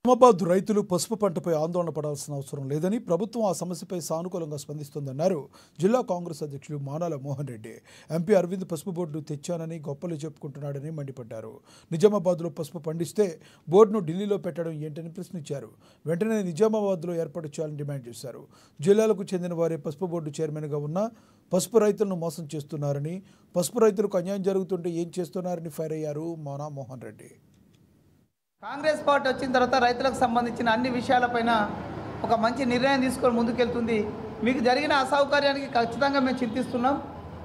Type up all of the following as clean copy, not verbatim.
నిజామాబాద్ రైతులు పసుపు పంటపై ఆందోళన పడాల్సిన అవసరం లేదని ప్రభుత్వం ఆ సమస్యపై సానుకూలంగా స్పందిస్తోందన్నారు జిల్లా కాంగ్రెస్ అధ్యక్షులు మానాల మోహన్ రెడ్డి. ఎంపీ అరవింద్ పసుపు బోర్డు తెచ్చానని గొప్పలు చెప్పుకుంటున్నాడని మండిపడ్డారు. నిజామాబాద్లో పసుపు పండిస్తే బోర్డును ఢిల్లీలో పెట్టడం ఏంటని ప్రశ్నించారు. వెంటనే నిజామాబాద్లో ఏర్పాటు చేయాలని డిమాండ్ చేశారు. జిల్లాలకు చెందిన వారే పసుపు బోర్డు చైర్మన్గా ఉన్న పసుపు రైతులను మోసం చేస్తున్నారని, పసుపు రైతులకు అన్యాయం జరుగుతుంటే ఏం చేస్తున్నారని ఫైర్ అయ్యారు మానా మోహన్ రెడ్డి. కాంగ్రెస్ పార్టీ వచ్చిన తర్వాత రైతులకు సంబంధించిన అన్ని విషయాలపైన ఒక మంచి నిర్ణయం తీసుకొని ముందుకెళ్తుంది. మీకు జరిగిన అసౌకర్యానికి ఖచ్చితంగా మేము చింతిస్తున్నాం.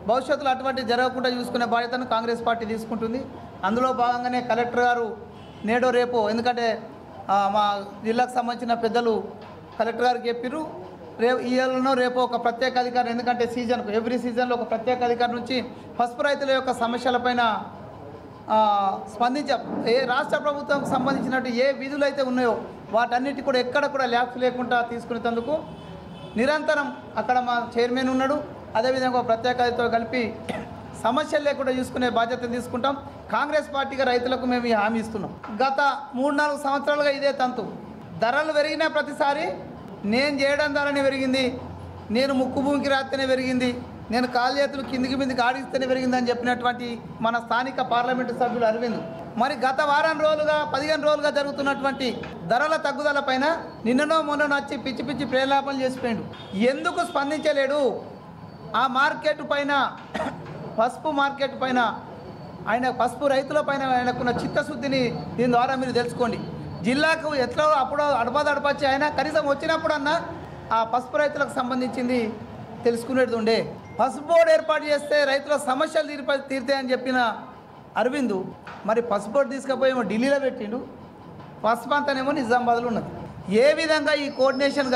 భవిష్యత్తులో అటువంటి జరగకుండా చూసుకునే బాధ్యతను కాంగ్రెస్ పార్టీ తీసుకుంటుంది. అందులో భాగంగానే కలెక్టర్ గారు నేడో రేపో, ఎందుకంటే మా జిల్లాకు సంబంధించిన పెద్దలు కలెక్టర్ గారికి చెప్పారు, ఇవాళనో రేపో ఒక ప్రత్యేక అధికారం, ఎందుకంటే ఎవ్రీ సీజన్లో ఒక ప్రత్యేక అధికారం నుంచి పసుపు రైతుల యొక్క సమస్యలపైన స్పందించాం. రాష్ట్ర ప్రభుత్వంకి సంబంధించినట్టు ఏ విధులు అయితే ఉన్నాయో వాటన్నిటి కూడా ఎక్కడ కూడా ల్యాప్స్ లేకుండా తీసుకునేందుకు నిరంతరం అక్కడ మా చైర్మన్ ఉన్నాడు. అదేవిధంగా ప్రత్యేక అధికారితో కలిపి సమస్యలు లేకుండా చూసుకునే బాధ్యతను తీసుకుంటాం. కాంగ్రెస్ పార్టీగా రైతులకు మేము హామీ ఇస్తున్నాం. గత 3-4 సంవత్సరాలుగా ఇదే తంతు. ధరలు పెరిగిన ప్రతిసారి నేను చేయడం ద్వారానే పెరిగింది, నేను ముక్కు భూమికి రాస్తేనే పెరిగింది, నేను కాలు చేతులు కిందికి మీదకి ఆడిస్తేనే పెరిగిందని చెప్పినటువంటి మన స్థానిక పార్లమెంటు సభ్యులు అరవింద్ మరి గత వారం రోజులుగా 15 రోజులుగా జరుగుతున్నటువంటి ధరల తగ్గుదల పైన నిన్ననో మొన్ననో వచ్చి పిచ్చి పిచ్చి ప్రేలాపనలు చేసిపోయాడు. ఎందుకు స్పందించలేడు? ఆ మార్కెట్ పైన, పసుపు మార్కెట్ పైన, పసుపు రైతుల పైన ఆయనకున్న చిత్తశుద్ధిని దీని ద్వారా మీరు తెలుసుకోండి. జిల్లాకు ఎట్లా అప్పుడు అడపదడపచ్చి ఆయన కనీసం వచ్చినప్పుడన్నా ఆ పసుపు రైతులకు సంబంధించింది తెలుసుకునేది ఉండే. పసుపు బోర్డు ఏర్పాటు చేస్తే రైతుల సమస్యలు తీరుతాయని చెప్పిన అరవింద్ మరి పసుపు బోర్డు తీసుకుపోయేమో ఢిల్లీలో పెట్టిండు, పసుపు అంతానేమో నిజామాబాద్లో ఉన్నది. ఏ విధంగా ఈ కోఆర్డినేషన్